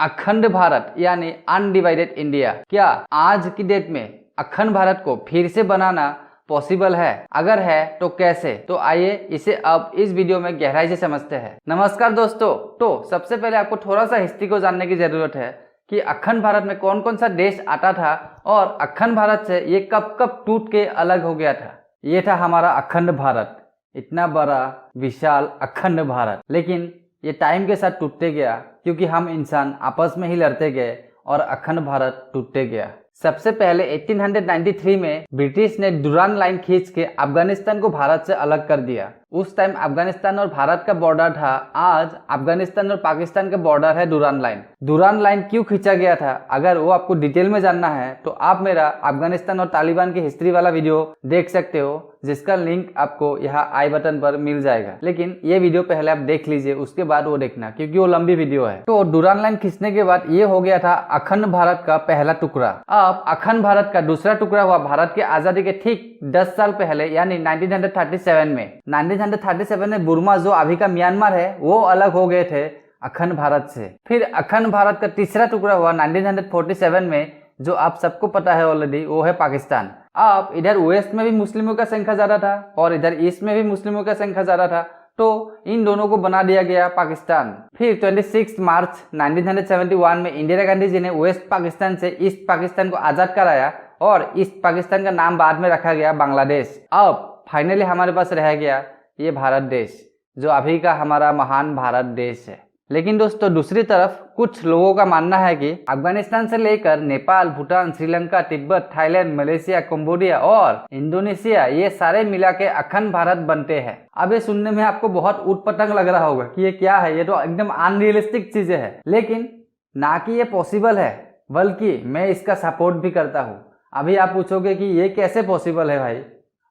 अखंड भारत यानी undivided India, क्या आज की डेट में अखंड भारत को फिर से बनाना पॉसिबल है? अगर है तो कैसे? तो आइए इसे अब इस वीडियो में गहराई से समझते हैं। नमस्कार दोस्तों, तो सबसे पहले आपको थोड़ा सा हिस्ट्री को जानने की जरूरत है कि अखंड भारत में कौन कौन सा देश आता था और अखंड भारत से ये कब कब टूट के अलग हो गया था। ये था हमारा अखंड भारत, इतना बड़ा विशाल अखंड भारत, लेकिन ये टाइम के साथ टूटते गया क्योंकि हम इंसान आपस में ही लड़ते गए और अखंड भारत टूटते गया। सबसे पहले 1893 में ब्रिटिश ने डुरान लाइन खींच के अफगानिस्तान को भारत से अलग कर दिया। उस टाइम अफगानिस्तान और भारत का बॉर्डर था, आज अफगानिस्तान और पाकिस्तान का बॉर्डर है डुरान लाइन। डुरान लाइन क्यों खींचा गया था, अगर वो आपको डिटेल में जानना है तो आप मेरा अफगानिस्तान और तालिबान की हिस्ट्री वाला वीडियो देख सकते हो, जिसका लिंक आपको यहाँ आई बटन पर मिल जाएगा। लेकिन ये वीडियो पहले आप देख लीजिए, उसके बाद वो देखना क्योंकि वो लंबी वीडियो है। तो डुरान लाइन खींचने के बाद ये हो गया था अखंड भारत का पहला टुकड़ा। अब अखंड भारत का दूसरा टुकड़ा हुआ भारत की आजादी के ठीक 10 साल पहले, यानी 1937 में। 1937 में बुर्मा, जो अभी का म्यांमार है, वो अलग हो गए थे अखंड भारत से। फिर अखंड भारत का तीसरा टुकड़ा हुआ 1947 में, जो आप सबको पता है ऑलरेडी, वो है पाकिस्तान। अब इधर वेस्ट में भी मुस्लिमों का संख्या ज्यादा था और इधर ईस्ट में भी मुस्लिमों का संख्या ज्यादा था, तो इन दोनों को बना दिया गया पाकिस्तान। फिर 26 मार्च 1971 में इंदिरा गांधी जी ने वेस्ट पाकिस्तान से ईस्ट पाकिस्तान को आजाद कराया और ईस्ट पाकिस्तान का नाम बाद में रखा गया बांग्लादेश। अब फाइनली हमारे पास रह गया ये भारत देश, जो अभी का हमारा महान भारत देश है। लेकिन दोस्तों दूसरी तरफ कुछ लोगों का मानना है कि अफगानिस्तान से लेकर Nepal, Bhutan, Sri Lanka, Tibet, Thailand, Malaysia, Cambodia और इंडोनेशिया, ये सारे मिला के अखंड भारत बनते हैं। अब ये सुनने में आपको बहुत ऊटपटांग लग रहा होगा कि ये क्या है, ये तो एकदम अनरियलिस्टिक चीजें है। लेकिन ना कि ये पॉसिबल है, बल्कि मैं इसका सपोर्ट भी करता हूँ। अभी आप पूछोगे कि ये कैसे पॉसिबल है भाई,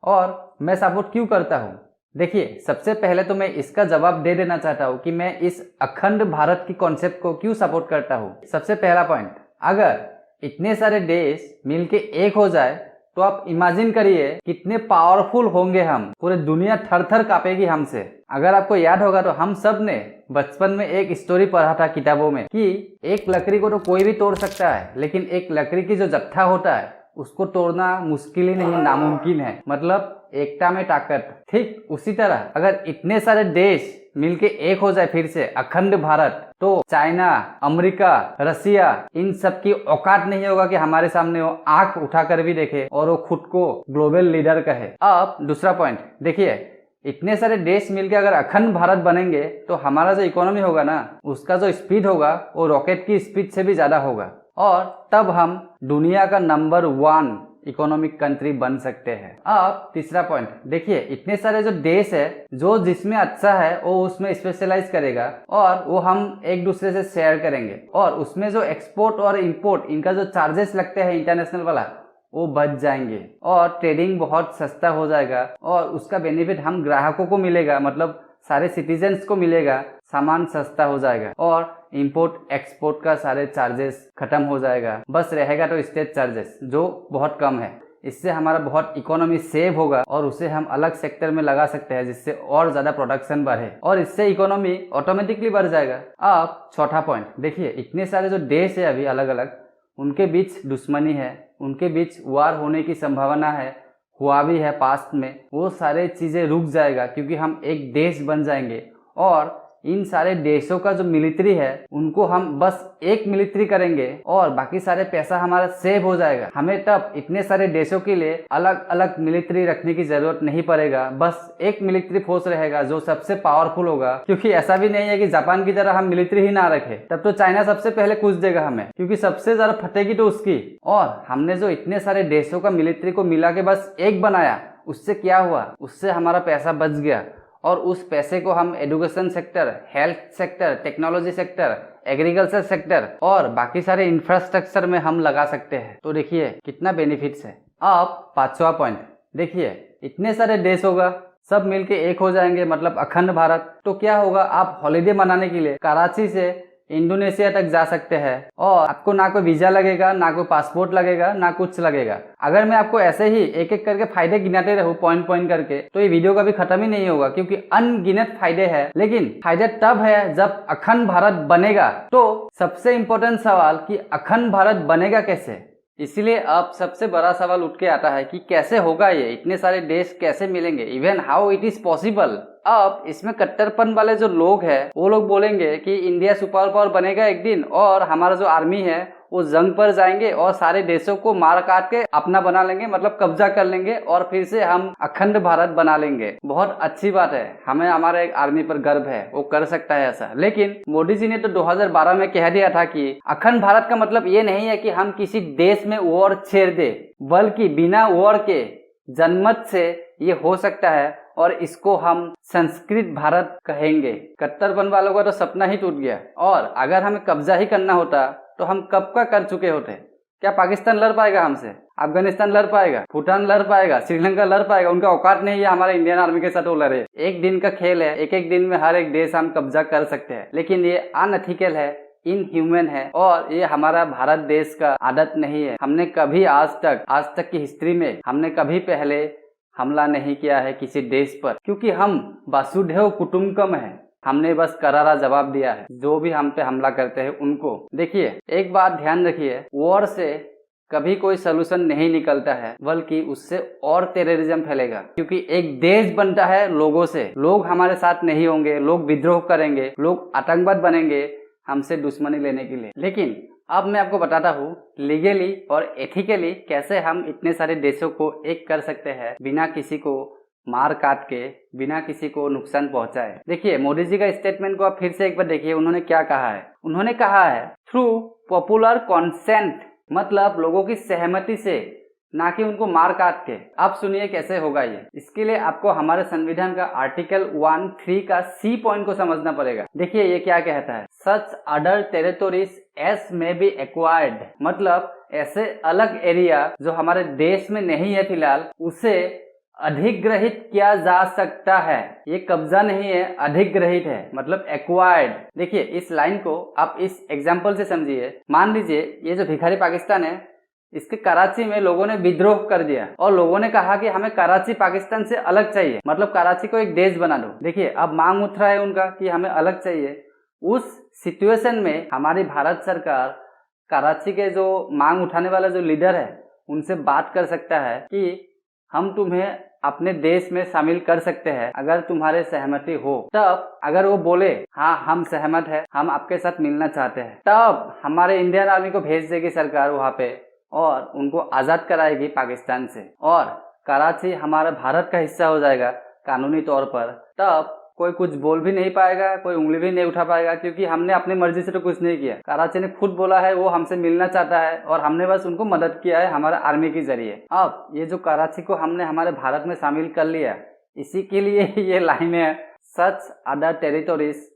और मैं सपोर्ट क्यों करता हूँ। देखिए, सबसे पहले तो मैं इसका जवाब दे देना चाहता हूँ कि मैं इस अखंड भारत की कॉन्सेप्ट को क्यों सपोर्ट करता हूँ। सबसे पहला पॉइंट, अगर इतने सारे देश मिलके एक हो जाए तो आप इमेजिन करिए कितने पावरफुल होंगे हम, पूरी दुनिया थर थर कांपेगी हमसे। अगर आपको याद होगा तो हम सब ने बचपन में एक स्टोरी पढ़ा था किताबों में कि एक लकड़ी को तो कोई भी तोड़ सकता है, लेकिन एक लकड़ी की जो जत्था होता है उसको तोड़ना मुश्किल ही नहीं, नामुमकिन है। मतलब एकता में ताकत। ठीक उसी तरह अगर इतने सारे देश मिलके एक हो जाए फिर से अखंड भारत, तो चाइना, अमेरिका, रसिया, इन सब की औकात नहीं होगा कि हमारे सामने वो आंख उठाकर भी देखे और वो खुद को ग्लोबल लीडर कहे। अब दूसरा पॉइंट देखिए, इतने सारे देश मिलके अगर अखंड भारत बनेंगे तो हमारा जो इकोनॉमी होगा ना, उसका जो स्पीड होगा वो रॉकेट की स्पीड से भी ज्यादा होगा और तब हम दुनिया का नंबर 1 इकोनॉमिक कंट्री बन सकते हैं। अब तीसरा पॉइंट देखिए, इतने सारे जो देश है, जो जिसमें अच्छा है वो उसमें स्पेशलाइज करेगा और वो हम एक दूसरे से शेयर करेंगे, और उसमें जो एक्सपोर्ट और इंपोर्ट इनका जो चार्जेस लगते हैं इंटरनेशनल वाला, वो बच जाएंगे और ट्रेडिंग बहुत सस्ता हो जाएगा और उसका बेनिफिट हम ग्राहकों को मिलेगा, मतलब सारे सिटीजन्स को मिलेगा। सामान सस्ता हो जाएगा और इंपोर्ट एक्सपोर्ट का सारे चार्जेस खत्म हो जाएगा। बस रहेगा तो स्टेट चार्जेस, जो बहुत कम है। इससे हमारा बहुत इकोनॉमी सेव होगा और उसे हम अलग सेक्टर में लगा सकते हैं, जिससे और ज्यादा प्रोडक्शन बढ़े और इससे इकोनॉमी ऑटोमेटिकली बढ़ जाएगा। अब चौथा पॉइंट देखिए, इतने सारे जो देश है अभी अलग अलग, उनके बीच दुश्मनी है, उनके बीच वार होने की संभावना है, हुआ भी है पास्ट में। वो सारे चीजें रुक जाएगा क्योंकि हम एक देश बन जाएंगे और इन सारे देशों का जो मिलिट्री है उनको हम बस एक मिलिट्री करेंगे और बाकी सारे पैसा हमारा सेव हो जाएगा। हमें तब इतने सारे देशों के लिए अलग अलग मिलिट्री रखने की जरूरत नहीं पड़ेगा, बस एक मिलिट्री फोर्स रहेगा जो सबसे पावरफुल होगा। क्योंकि ऐसा भी नहीं है कि जापान की तरह हम मिलिट्री ही ना रखे, तब तो चाइना सबसे पहले कूच देगा हमें, क्योंकि सबसे ज्यादा फटेगी तो उसकी। और हमने जो इतने सारे देशों का मिलिट्री को मिला के बस एक बनाया, उससे क्या हुआ, उससे हमारा पैसा बच गया और उस पैसे को हम education sector, health sector, technology sector, agriculture sector और बाकी सारे इंफ्रास्ट्रक्चर में हम लगा सकते हैं। तो देखिए कितना बेनिफिट्स है। अब पांचवा पॉइंट देखिए, इतने सारे देश होगा, सब मिलके एक हो जाएंगे, मतलब अखंड भारत। तो क्या होगा, आप हॉलीडे मनाने के लिए कराची से इंडोनेशिया तक जा सकते हैं और आपको ना कोई वीजा लगेगा, ना कोई पासपोर्ट लगेगा, ना कुछ लगेगा। अगर मैं आपको ऐसे ही एक एक करके फायदे गिनाते रहूं पॉइंट पॉइंट करके तो ये वीडियो कभी खत्म ही नहीं होगा, क्योंकि अनगिनत फायदे हैं। लेकिन फायदे तब है जब अखंड भारत बनेगा। तो सबसे इंपॉर्टेंट सवाल कि अखंड भारत बनेगा कैसे। इसीलिए अब सबसे बड़ा सवाल उठ के आता है कि कैसे होगा ये, इतने सारे देश कैसे मिलेंगे, even how it is possible. अब इसमें कट्टरपन वाले जो लोग हैं वो लोग बोलेंगे कि इंडिया सुपर पावर बनेगा एक दिन और हमारा जो आर्मी है वो जंग पर जाएंगे और सारे देशों को मार काट के अपना बना लेंगे, मतलब कब्जा कर लेंगे और फिर से हम अखंड भारत बना लेंगे। बहुत अच्छी बात है, हमें हमारे आर्मी पर गर्व है, वो कर सकता है ऐसा। लेकिन मोदी जी ने तो 2012 में कह दिया था कि अखंड भारत का मतलब ये नहीं है कि हम किसी देश में वॉर छेड़ दे, बल्कि बिना वॉर के जनमत से ये हो सकता है और इसको हम संस्कृत भारत कहेंगे। कट्टरपन वालों का तो सपना ही टूट गया। और अगर हमें कब्जा ही करना होता तो हम कब का कर चुके होते। क्या पाकिस्तान लड़ पाएगा हमसे? अफगानिस्तान लड़ पाएगा? भूटान लड़ पाएगा? श्रीलंका लड़ पाएगा? उनका औकात नहीं है हमारे इंडियन आर्मी के साथ वो लड़े। एक दिन का खेल है, एक एक दिन में हर एक देश हम कब्जा कर सकते हैं, लेकिन ये अनएथिकल है, इनह्यूमन है और ये हमारा भारत देश का आदत नहीं है। हमने कभी आज तक की हिस्ट्री में हमने कभी पहले हमला नहीं किया है किसी देश पर, क्योंकि हम वसुधैव कुटुंबकम है। हमने बस करारा जवाब दिया है जो भी हम पे हमला करते हैं उनको। देखिए एक बात ध्यान रखिए, वॉर से कभी कोई सोल्यूशन नहीं निकलता है, बल्कि उससे और टेररिज्म फैलेगा, क्योंकि एक देश बनता है लोगों से। लोग हमारे साथ नहीं होंगे, लोग विद्रोह करेंगे, लोग आतंकवाद बनेंगे हमसे दुश्मनी लेने के लिए। लेकिन अब मैं आपको बताता हूँ लीगली और एथिकली कैसे हम इतने सारे देशों को एक कर सकते हैं बिना किसी को मार काट के, बिना किसी को नुकसान पहुंचाए। देखिए मोदी जी का स्टेटमेंट को आप फिर से एक बार देखिए, उन्होंने क्या कहा है। उन्होंने कहा है थ्रू पॉपुलर कंसेंट, मतलब लोगों की सहमति से, ना कि उनको मार काट के। अब सुनिए कैसे होगा ये। इसके लिए आपको हमारे संविधान का आर्टिकल 1(3) का सी पॉइंट को समझना पड़ेगा। देखिए ये क्या कहता है, सच अदर टेरिटोरीज एस में बी एक्वायर्ड, मतलब ऐसे अलग एरिया जो हमारे देश में नहीं है फिलहाल, उसे अधिग्रहित किया जा सकता है। ये कब्जा नहीं है, अधिग्रहित है, मतलब एक्वायर्ड। देखिए इस लाइन को आप इस एग्जाम्पल से समझिए। मान लीजिए ये जो भिखारी पाकिस्तान है, इसके कराची में लोगों ने विद्रोह कर दिया और लोगों ने कहा कि हमें कराची पाकिस्तान से अलग चाहिए, मतलब कराची को एक देश बना दो। देखिए अब मांग उठ रहा है उनका कि हमें अलग चाहिए। उस सिचुएशन में हमारी भारत सरकार कराची के जो मांग उठाने वाला जो लीडर है उनसे बात कर सकता है कि हम तुम्हें अपने देश में शामिल कर सकते हैं अगर तुम्हारे सहमति हो। तब अगर वो बोले हाँ हम सहमत है, हम आपके साथ मिलना चाहते हैं, तब हमारे इंडियन आर्मी को भेज देगी सरकार वहाँ पे और उनको आज़ाद कराएगी पाकिस्तान से, और कराची हमारा भारत का हिस्सा हो जाएगा कानूनी तौर पर। तब कोई कुछ बोल भी नहीं पाएगा, कोई उंगली भी नहीं उठा पाएगा, क्योंकि हमने अपनी मर्जी से तो कुछ नहीं किया। कराची ने खुद बोला है वो हमसे मिलना चाहता है और हमने बस उनको मदद किया है हमारा आर्मी के जरिए। अब ये जो कराची को हमने हमारे भारत में शामिल कर लिया, इसी के लिए ये लाइन है, सच अदर टेरिटोरीज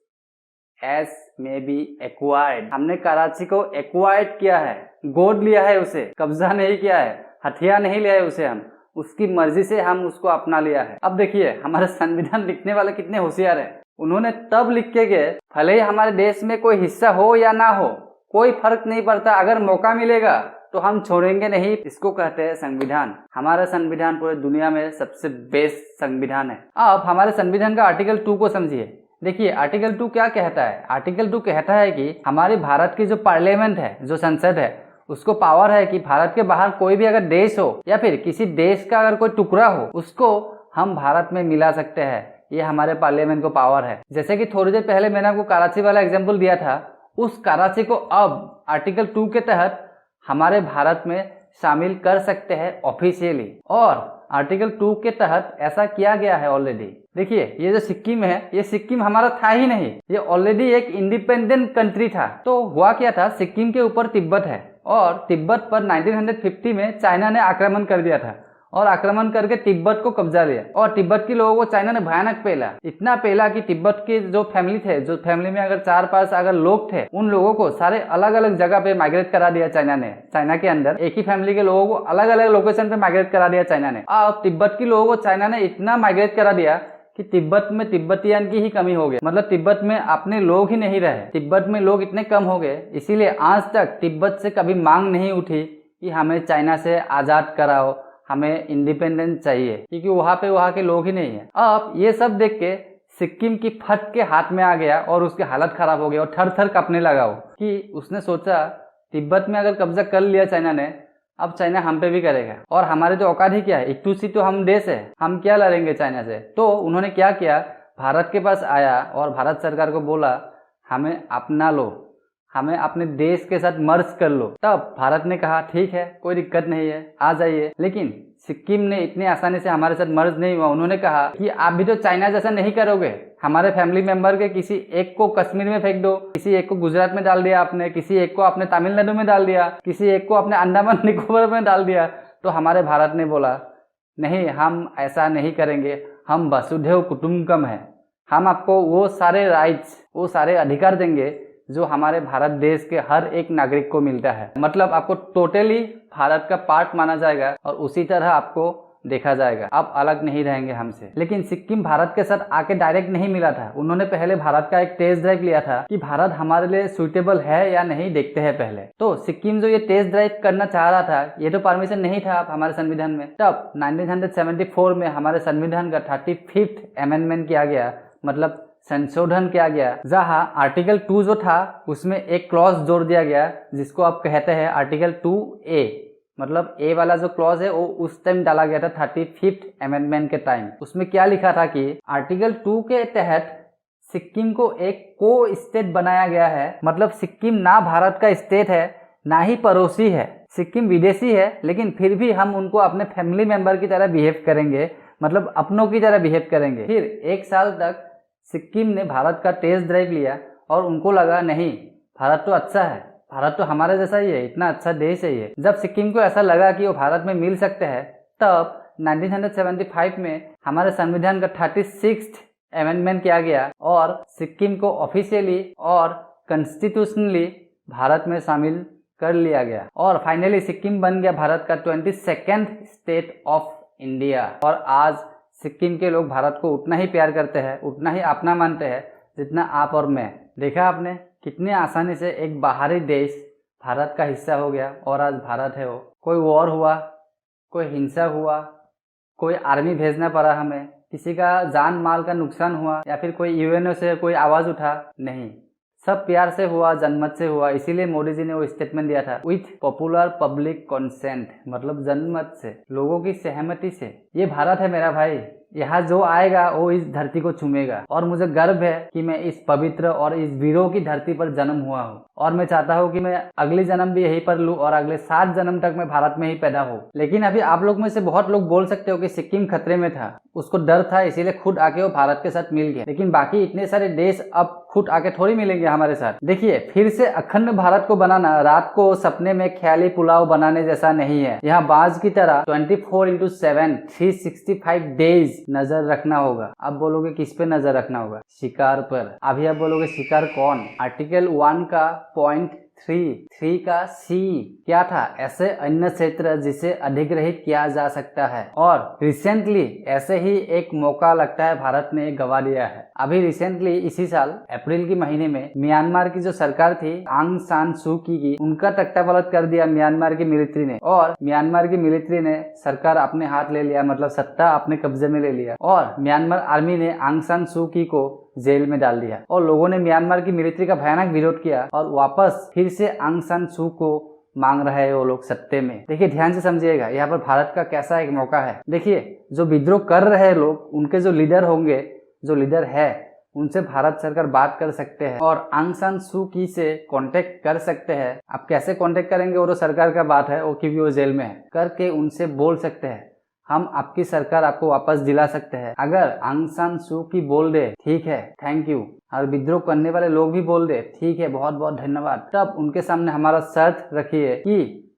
एस में बी एक्वायर्ड। हमने कराची को एक्वायर्ड किया है, गोद लिया है उसे, कब्जा नहीं किया है, हथियार नहीं लिया है उसे, हम उसकी मर्जी से हम उसको अपना लिया है। अब देखिए हमारे संविधान लिखने वाले कितने होशियार हैं। उन्होंने तब लिख के गए, भले ही हमारे देश में कोई हिस्सा हो या ना हो, कोई फर्क नहीं पड़ता, अगर मौका मिलेगा तो हम छोड़ेंगे नहीं। इसको कहते हैं संविधान। हमारा संविधान पूरे दुनिया में सबसे बेस्ट संविधान है। अब हमारे संविधान का आर्टिकल 2 को समझिए। देखिए आर्टिकल 2 क्या कहता है। आर्टिकल 2 कहता है कि हमारे भारत की जो पार्लियामेंट है, जो संसद है, उसको पावर है कि भारत के बाहर कोई भी अगर देश हो या फिर किसी देश का अगर कोई टुकड़ा हो, उसको हम भारत में मिला सकते हैं। ये हमारे पार्लियामेंट को पावर है। जैसे कि थोड़ी देर पहले मैंने आपको कराची वाला एग्जाम्पल दिया था, उस कराची को अब आर्टिकल 2 के तहत हमारे भारत में शामिल कर सकते हैं ऑफिशियली, और आर्टिकल 2 के तहत ऐसा किया गया है ऑलरेडी। देखिए ये जो सिक्किम है, ये सिक्किम हमारा था ही नहीं, ये ऑलरेडी एक इंडिपेंडेंट कंट्री था। तो हुआ क्या था, सिक्किम के ऊपर तिब्बत है और तिब्बत पर 1950 में चाइना ने आक्रमण कर दिया था और आक्रमण करके तिब्बत को कब्जा लिया, और तिब्बत के लोगों को चाइना ने भयानक पेला, इतना पेला कि तिब्बत के जो फैमिली थे, जो फैमिली में अगर 4-5 अगर लोग थे, उन लोगों को सारे अलग अलग जगह पे माइग्रेट करा दिया चाइना ने। चाइना के अंदर एक ही फैमिली के लोगों को अलग अलग लोकेशन पे माइग्रेट करा दिया चाइना ने। अब तिब्बत के लोगों को चाइना ने इतना माइग्रेट करा दिया कि तिब्बत में तिब्बतियन की ही कमी हो गई, मतलब तिब्बत में अपने लोग ही नहीं रहे, तिब्बत में लोग इतने कम हो गए, इसीलिए आज तक तिब्बत से कभी मांग नहीं उठी कि हमें चाइना से आज़ाद कराओ, हमें इंडिपेंडेंस चाहिए, क्योंकि वहाँ पे वहाँ के लोग ही नहीं है। अब ये सब देख के सिक्किम की फट के हाथ में आ गया और उसकी हालत खराब हो गई और थर थर कांपने लगा वो, कि उसने सोचा तिब्बत में अगर कब्जा कर लिया चाइना ने, अब चाइना हम पे भी करेगा और हमारे तो औकात ही क्या है, एक सी तो हम देश है, हम क्या लड़ेंगे चाइना से। तो उन्होंने क्या किया, भारत के पास आया और भारत सरकार को बोला हमें अपना लो, हमें अपने देश के साथ मर्ज कर लो। तब भारत ने कहा ठीक है, कोई दिक्कत नहीं है, आ जाइए। लेकिन सिक्किम ने इतनी आसानी से हमारे साथ मर्ज नहीं हुआ। उन्होंने कहा कि आप भी तो चाइना जैसा नहीं करोगे, हमारे फैमिली मेंबर के किसी एक को कश्मीर में फेंक दो, किसी एक को गुजरात में डाल दिया आपने, किसी एक को आपने तमिलनाडु में डाल दिया, किसी एक को आपने अंडमान निकोबार में डाल दिया। तो हमारे भारत ने बोला नहीं, हम ऐसा नहीं करेंगे, हम वसुधैव कुटुंबकम है, हम आपको वो सारे राइट्स, वो सारे अधिकार देंगे जो हमारे भारत देश के हर एक नागरिक को मिलता है। मतलब आपको टोटली भारत का पार्ट माना जाएगा और उसी तरह आपको देखा जाएगा, आप अलग नहीं रहेंगे हमसे। लेकिन सिक्किम भारत के साथ आके डायरेक्ट नहीं मिला था, उन्होंने पहले भारत का एक टेस्ट ड्राइव लिया था कि भारत हमारे लिए सुइटेबल है या नहीं, देखते हैं पहले। तो सिक्किम जो ये टेस्ट ड्राइव करना चाह रहा था, ये तो परमिशन नहीं था हमारे संविधान में। तब 1974 में हमारे संविधान का 35th अमेंडमेंट किया गया, मतलब संशोधन किया गया, जहां आर्टिकल 2 जो था उसमें एक क्लॉज जोड़ दिया गया जिसको आप कहते हैं आर्टिकल 2A। मतलब ए वाला जो क्लॉज है वो उस टाइम डाला गया था 35th अमेंडमेंट के टाइम। उसमें क्या लिखा था कि आर्टिकल 2 के तहत सिक्किम को एक को स्टेट बनाया गया है। मतलब सिक्किम ना भारत का स्टेट है ना ही पड़ोसी है, सिक्किम विदेशी है, लेकिन फिर भी हम उनको अपने फैमिली मेंबर की तरह बिहेव करेंगे, मतलब अपनों की तरह बिहेव करेंगे। फिर 1 साल तक सिक्किम ने भारत का टेस्ट ड्राइव लिया और उनको लगा नहीं, भारत तो अच्छा है, भारत तो हमारे जैसा ही है, इतना अच्छा देश है ये। जब सिक्किम को ऐसा लगा कि वो भारत में मिल सकते हैं, तब 1975 में हमारे संविधान का 36th अमेंडमेंट किया गया और सिक्किम को ऑफिशियली और कॉन्स्टिट्यूशनली भारत में शामिल कर लिया गया और फाइनली सिक्किम बन गया भारत का 22nd स्टेट ऑफ इंडिया। और आज सिक्किम के लोग भारत को उतना ही प्यार करते हैं, उतना ही अपना मानते हैं जितना आप और मैं। देखा आपने कितने आसानी से एक बाहरी देश भारत का हिस्सा हो गया और आज भारत है वो। कोई वॉर हुआ, कोई हिंसा हुआ, कोई आर्मी भेजना पड़ा हमें, किसी का जान माल का नुकसान हुआ या फिर कोई यूएनओ से कोई आवाज उठा, नहीं, सब प्यार से हुआ, जनमत से हुआ। इसीलिए मोदी जी ने वो स्टेटमेंट दिया था, विथ पॉपुलर पब्लिक कंसेंट, मतलब जनमत से, लोगों की सहमति से। ये भारत है मेरा भाई, यहाँ जो आएगा वो इस धरती को चूमेगा और मुझे गर्व है कि मैं इस पवित्र और इस वीरों की धरती पर जन्म हुआ हूँ और मैं चाहता हूँ कि मैं अगली जन्म भी यहीं पर लूँ और अगले 7 जन्म तक मैं भारत में ही पैदा हूँ। लेकिन अभी आप लोग में से बहुत लोग बोल सकते हो कि सिक्किम खतरे में था, उसको डर था, इसीलिए खुद आके वो भारत के साथ मिल गया। लेकिन बाकी इतने सारे देश अब खुद आके थोड़ी मिलेंगे हमारे साथ। देखिए, फिर से अखंड भारत को बनाना रात को सपने में ख्याली पुलाव बनाने जैसा नहीं है। यहाँ बाज की तरह 24/7 365 डेज नजर रखना होगा। अब बोलोगे किस पे नजर रखना होगा? शिकार पर। अभी आप बोलोगे शिकार कौन? आर्टिकल 1 का पॉइंट 3 का सी क्या था? ऐसे अन्य क्षेत्र जिसे अधिग्रहित किया जा सकता है। और रिसेंटली ऐसे ही एक मौका लगता है भारत ने गवा दिया है। अभी रिसेंटली इसी साल अप्रैल के महीने में म्यांमार की जो सरकार थी आंग सान सू की, उनका तख्तापलट कर दिया म्यांमार की मिलिट्री ने और म्यांमार की मिलिट्री ने सरकार अपने हाथ ले लिया, मतलब सत्ता अपने कब्जे में ले लिया और म्यांमार आर्मी ने आंग सान सू की को जेल में डाल दिया और लोगों ने म्यांमार की मिलिट्री का भयानक विरोध किया और वापस फिर से आंग सान सू को मांग रहे हैं वो लोग सत्ते में। देखिए, ध्यान से समझिएगा, यहाँ पर भारत का कैसा एक मौका है। देखिए, जो विद्रोह कर रहे हैं लोग, उनके जो लीडर होंगे, जो लीडर है, उनसे भारत सरकार बात कर सकते हैं और आंग सान सू की से कांटेक्ट कर सकते हैं। आप कैसे कांटेक्ट करेंगे वो तो सरकार का बात है, वो क्योंकि वो जेल में है, करके उनसे बोल सकते हैं हम आपकी सरकार आपको वापस दिला सकते हैं। अगर आंग सान सू की बोल दे ठीक है, थैंक यू, और विद्रोह करने वाले लोग भी बोल दे ठीक है, बहुत बहुत धन्यवाद, तब उनके सामने हमारा शर्त रखिए कि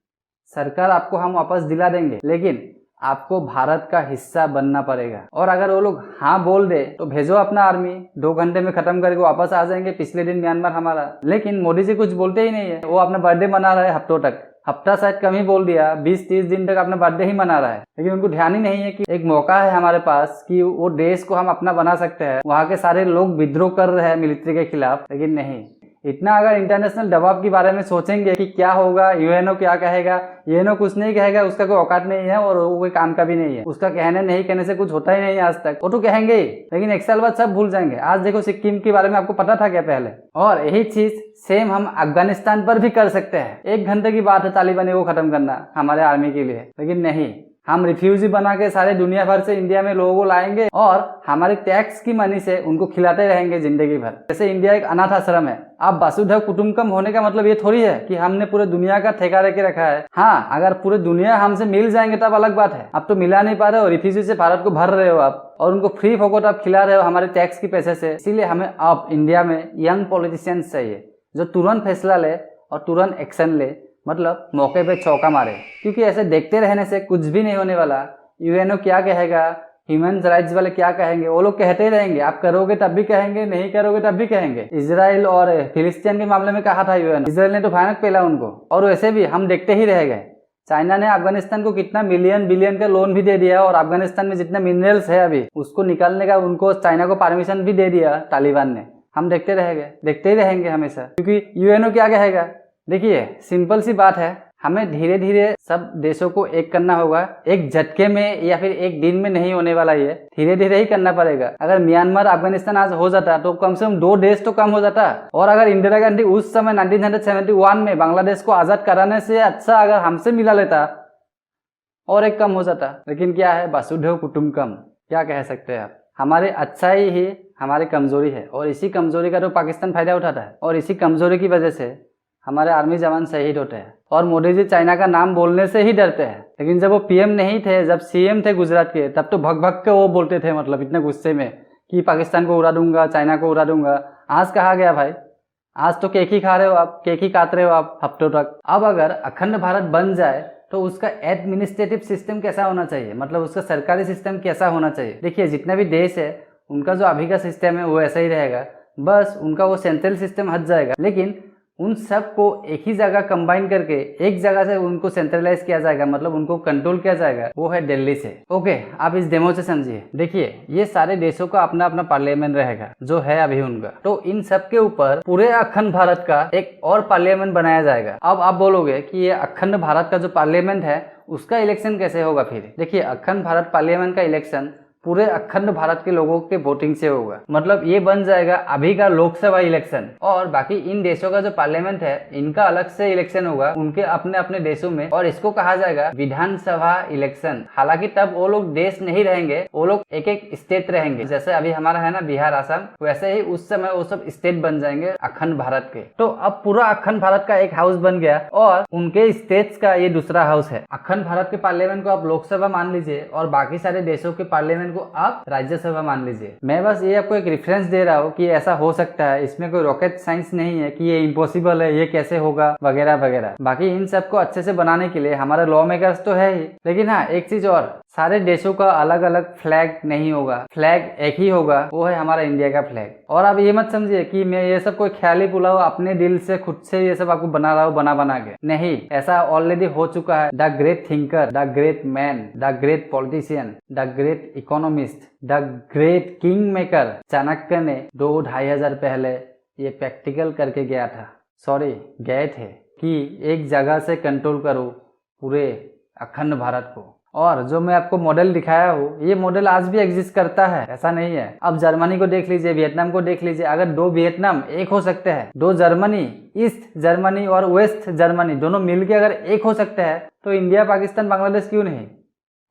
सरकार आपको हम वापस दिला देंगे, लेकिन आपको भारत का हिस्सा बनना पड़ेगा। और अगर वो लोग हाँ बोल दे तो भेजो अपना आर्मी, 2 घंटे में खत्म करके वापस आ जाएंगे, पिछले दिन म्यांमार हमारा। लेकिन मोदी जी कुछ बोलते ही नहीं है, वो अपना बर्थडे मना रहे हफ्तों तक, हफ्ता शायद कम ही बोल दिया, 20-30 दिन तक अपना बर्थडे ही मना रहा है। लेकिन उनको ध्यान ही नहीं है कि एक मौका है हमारे पास कि वो देश को हम अपना बना सकते हैं। वहाँ के सारे लोग विद्रोह कर रहे हैं मिलिट्री के खिलाफ, लेकिन नहीं। इतना अगर इंटरनेशनल दबाव के बारे में सोचेंगे कि क्या होगा, यूएनओ क्या कहेगा, यूएनओ कुछ नहीं कहेगा, उसका कोई औकात नहीं है और वो कोई काम का भी नहीं है। उसका कहने नहीं कहने से कुछ होता ही नहीं आज तक। वो तो कहेंगे ही, लेकिन एक साल बाद सब भूल जाएंगे। आज देखो सिक्किम के बारे में आपको पता था क्या पहले? और यही चीज सेम हम अफगानिस्तान पर भी कर सकते हैं। 1 घंटे की बात है तालिबानी को खत्म करना हमारे आर्मी के लिए, लेकिन नहीं, हम रिफ्यूजी बना के सारे दुनिया भर से इंडिया में लोगों को लाएंगे और हमारी टैक्स की मनी से उनको खिलाते रहेंगे जिंदगी भर। जैसे इंडिया एक अनाथ आश्रम है। अब वसुधैव कुटुंबकम होने का मतलब ये थोड़ी है कि हमने पूरे दुनिया का ठेका लेके रखा है। हाँ, अगर पूरे दुनिया हमसे मिल जाएंगे तब अलग बात है। अब तो मिला नहीं पा रहे हो, रिफ्यूजी से भारत को भर रहे हो आप और उनको फ्री फोकट आप खिला रहे हो हमारे टैक्स की पैसे से। इसीलिए हमें अब इंडिया में यंग पॉलिटिशियंस चाहिए जो तुरंत फैसला ले और तुरंत एक्शन ले, मतलब मौके पे चौका मारे। क्योंकि ऐसे देखते रहने से कुछ भी नहीं होने वाला। यूएनओ क्या कहेगा, ह्यूमन राइट्स वाले क्या कहेंगे, वो लोग कहते ही रहेंगे। आप करोगे तब भी कहेंगे, नहीं करोगे तब भी कहेंगे। इजराइल और फिलिस्तीन के मामले में कहा था यूएनओ, इजराइल ने तो भयानक पेला उनको, और वैसे भी हम देखते ही रह गए। चाइना ने अफगानिस्तान को कितना मिलियन बिलियन का लोन भी दे दिया और अफगानिस्तान में जितने मिनरल्स है अभी उसको निकालने का उनको चाइना को परमिशन भी दे दिया तालिबान ने। हम देखते रह गए, देखते ही रहेंगे हमेशा, क्योंकि यूएनओ क्या कहेगा। देखिए सिंपल सी बात है, हमें धीरे धीरे सब देशों को एक करना होगा। एक झटके में या फिर एक दिन में नहीं होने वाला, ये धीरे धीरे ही करना पड़ेगा। अगर म्यांमार अफगानिस्तान आज हो जाता तो कम से कम 2 देश तो कम हो जाता। और अगर इंदिरा गांधी उस समय 1971 में बांग्लादेश को आजाद कराने से अच्छा अगर हमसे मिला लेता और एक कम हो जाता। लेकिन क्या है, वसुधैव कुटुंबकम, क्या कह सकते हैं आप। हमारे अच्छाई ही हमारी कमजोरी है और इसी कमजोरी का तो पाकिस्तान फायदा उठाता है और इसी कमजोरी की वजह से हमारे आर्मी जवान शहीद होते हैं। और मोदी जी चाइना का नाम बोलने से ही डरते हैं। लेकिन जब वो पीएम नहीं थे, जब सीएम थे गुजरात के, तब तो भग भग के वो बोलते थे, मतलब इतने गुस्से में कि पाकिस्तान को उड़ा दूंगा, चाइना को उड़ा दूंगा। आज कहा गया भाई, आज तो केक ही खा रहे हो आप, केक ही काट रहे हो आप हफ्तों तक। अब अगर अखंड भारत बन जाए तो उसका एडमिनिस्ट्रेटिव सिस्टम कैसा होना चाहिए, मतलब उसका सरकारी सिस्टम कैसा होना चाहिए। देखिए जितने भी देश है उनका जो अभी का सिस्टम है वो ऐसा ही रहेगा, बस उनका वो सेंट्रल सिस्टम हट जाएगा। लेकिन उन सब को एक ही जगह कंबाइन करके एक जगह से उनको सेंट्रलाइज किया जाएगा, मतलब उनको कंट्रोल किया जाएगा, वो है दिल्ली से। ओके, आप इस डेमो से समझिए। देखिए ये सारे देशों का अपना अपना पार्लियामेंट रहेगा जो है अभी उनका, तो इन सब के ऊपर पूरे अखंड भारत का एक और पार्लियामेंट बनाया जाएगा। अब आप बोलोगे कि ये अखंड भारत का जो पार्लियामेंट है उसका इलेक्शन कैसे होगा। फिर देखिए अखंड भारत पार्लियामेंट का इलेक्शन पूरे अखंड भारत के लोगों के वोटिंग से होगा, मतलब ये बन जाएगा अभी का लोकसभा इलेक्शन। और बाकी इन देशों का जो पार्लियामेंट है इनका अलग से इलेक्शन होगा उनके अपने अपने देशों में, और इसको कहा जाएगा विधानसभा इलेक्शन। हालांकि तब वो लोग देश नहीं रहेंगे, वो लोग एक एक स्टेट रहेंगे। जैसे अभी हमारा है ना बिहार, असम, वैसे ही उस समय वो सब स्टेट बन जाएंगे अखंड भारत के। तो अब पूरा अखंड भारत का एक हाउस बन गया और उनके स्टेट्स का ये दूसरा हाउस है। अखंड भारत के पार्लियामेंट को आप लोकसभा मान लीजिए और बाकी सारे देशों के पार्लियामेंट को आप राज्यसभा मान लीजिए। मैं बस ये आपको एक रेफरेंस दे रहा हूँ कि ऐसा हो सकता है, इसमें कोई रॉकेट साइंस नहीं है कि ये इम्पॉसिबल है, ये कैसे होगा वगैरह वगैरह। बाकी इन सब को अच्छे से बनाने के लिए हमारे लॉ मेकर्स तो है ही, लेकिन हाँ एक चीज और, सारे देशों का अलग अलग फ्लैग नहीं होगा, फ्लैग एक ही होगा, वो है हमारा इंडिया का फ्लैग। और आप ये मत समझिए कि मैं ये सब कोई ख्याली पुलाव अपने दिल से खुद से ये सब आपको बना रहा हूँ बना के, नहीं, ऐसा ऑलरेडी हो चुका है। The great thinker, the great man, the great politician, the great economist, the great king maker Chanakya ने 2-2.5 हजार पहले ये प्रैक्टिकल करके गए थे कि एक जगह से कंट्रोल करो पूरे अखंड भारत को। और जो मैं आपको मॉडल दिखाया हूँ ये मॉडल आज भी एग्जिस्ट करता है, ऐसा नहीं है। अब जर्मनी को देख लीजिए, वियतनाम को देख लीजिए, अगर 2 वियतनाम एक हो सकते हैं, 2 जर्मनी, ईस्ट जर्मनी और वेस्ट जर्मनी दोनों मिलके अगर एक हो सकते हैं तो इंडिया, पाकिस्तान, बांग्लादेश क्यों नहीं।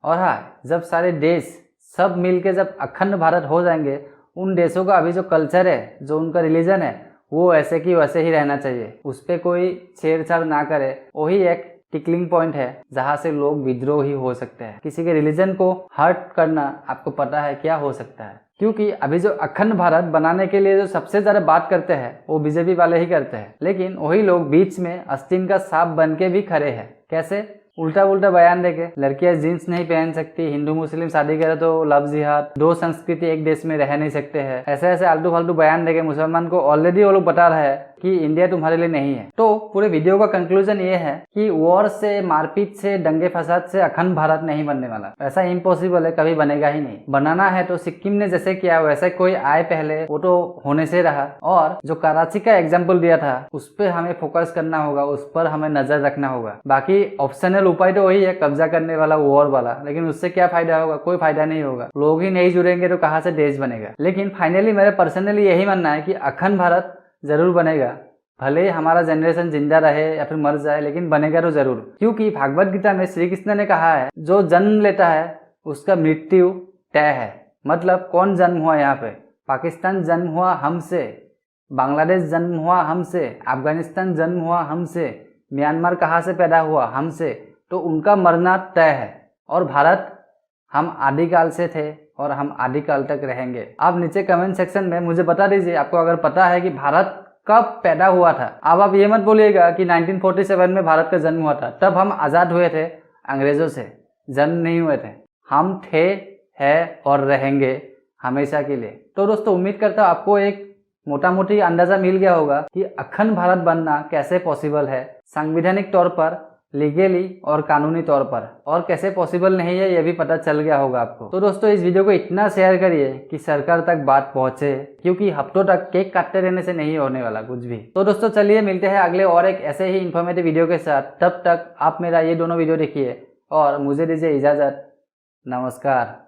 और हाँ, जब सारे देश सब मिलके जब अखंड भारत हो जाएंगे, उन देशों का अभी जो कल्चर है, जो उनका रिलीजन है, वो ऐसे की वैसे ही रहना चाहिए, उस पर कोई छेड़छाड़ ना करे। वही एक टिकलिंग पॉइंट है जहां से लोग विद्रोही हो सकते हैं। किसी के रिलीजन को हर्ट करना आपको पता है क्या हो सकता है, क्योंकि अभी जो अखंड भारत बनाने के लिए जो सबसे ज्यादा बात करते हैं वो बीजेपी वाले ही करते हैं, लेकिन वही लोग बीच में आस्तीन का सांप बन के भी खड़े हैं। कैसे? उल्टा उल्टा बयान देके, लड़कियां जींस नहीं पहन सकती, हिंदू मुस्लिम शादी करे तो लव जिहाद, 2 संस्कृति एक देश में रह नहीं सकते हैं, ऐसे ऐसे आलतू फालतू बयान देके मुसलमान को ऑलरेडी वो लोग बता रहे हैं कि इंडिया तुम्हारे लिए नहीं है। तो पूरे वीडियो का कंक्लूजन ये है कि वॉर से, मारपीट से, दंगे फसाद से अखंड भारत नहीं बनने वाला। ऐसा इम्पॉसिबल है, कभी बनेगा ही नहीं। बनाना है तो सिक्किम ने जैसे किया वैसे कोई आए पहले, वो तो होने से रहा। और जो कराची का एग्जाम्पल दिया था उस पर हमें फोकस करना होगा, उस पर हमें नजर रखना होगा। बाकी ऑप्शनल उपाय तो वही है, कब्जा करने वाला, वॉर वाला, लेकिन उससे क्या फायदा होगा? कोई फायदा नहीं होगा। लोग ही नहीं जुड़ेंगे तो कहाँ से देश बनेगा। लेकिन फाइनली मेरा पर्सनली यही मानना है कि अखंड भारत जरूर बनेगा, भले हमारा जनरेशन जिंदा रहे या फिर मर जाए, लेकिन बनेगा तो जरूर। क्योंकि भागवत गीता में श्री कृष्ण ने कहा है जो जन्म लेता है उसका मृत्यु तय है। मतलब कौन जन्म हुआ यहाँ पे? पाकिस्तान जन्म हुआ हमसे, बांग्लादेश जन्म हुआ हमसे, अफगानिस्तान जन्म हुआ हमसे, म्यांमार कहाँ से पैदा हुआ? हमसे। तो उनका मरना तय है। और भारत, हम आदिकाल से थे और हम आदिकाल तक रहेंगे। आप नीचे कमेंट सेक्शन में मुझे बता दीजिए, आपको अगर पता है कि भारत कब पैदा हुआ था। अब आप ये मत बोलिएगा कि 1947 में भारत का जन्म हुआ था, तब हम आज़ाद हुए थे अंग्रेज़ों से, जन्म नहीं हुए थे। हम थे, है और रहेंगे हमेशा के लिए। तो दोस्तों, उम्मीद करता हूँ आपको एक मोटा मोटी अंदाजा मिल गया होगा कि अखंड भारत बनना कैसे पॉसिबल है, संवैधानिक तौर पर, लीगली और कानूनी तौर पर, और कैसे पॉसिबल नहीं है ये भी पता चल गया होगा आपको। तो दोस्तों, इस वीडियो को इतना शेयर करिए कि सरकार तक बात पहुंचे, क्योंकि हफ्तों तक केक काटते रहने से नहीं होने वाला कुछ भी। तो दोस्तों, चलिए मिलते हैं अगले और एक ऐसे ही इन्फॉर्मेटिव वीडियो के साथ। तब तक आप मेरा ये दोनों वीडियो देखिए और मुझे दीजिए इजाजत। नमस्कार।